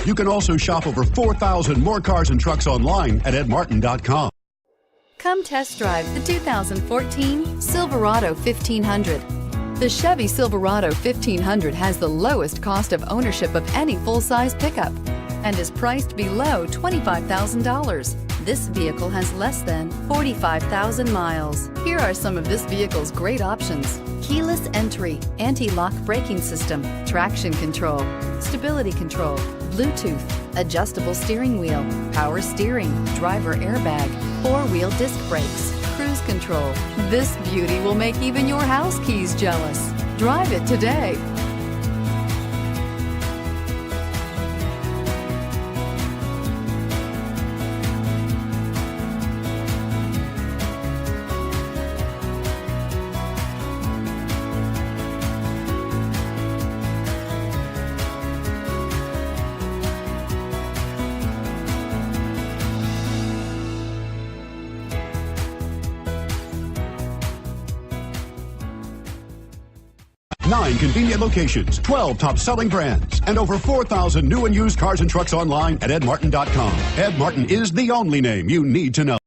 You can also shop over 4,000 more cars and trucks online at edmartin.com. Come test drive the 2014 Silverado 1500. The Chevy Silverado 1500 has the lowest cost of ownership of any full-size pickup and is priced below $25,000. This vehicle has less than 45,000 miles. Here are some of this vehicle's great options: keyless entry, anti-lock braking system, traction control, stability control, Bluetooth, adjustable steering wheel, power steering, driver airbag, four-wheel disc brakes, cruise control. This beauty will make even your house keys jealous. Drive it today. Nine convenient locations, 12 top-selling brands, and over 4,000 new and used cars and trucks online at edmartin.com. Ed Martin is the only name you need to know.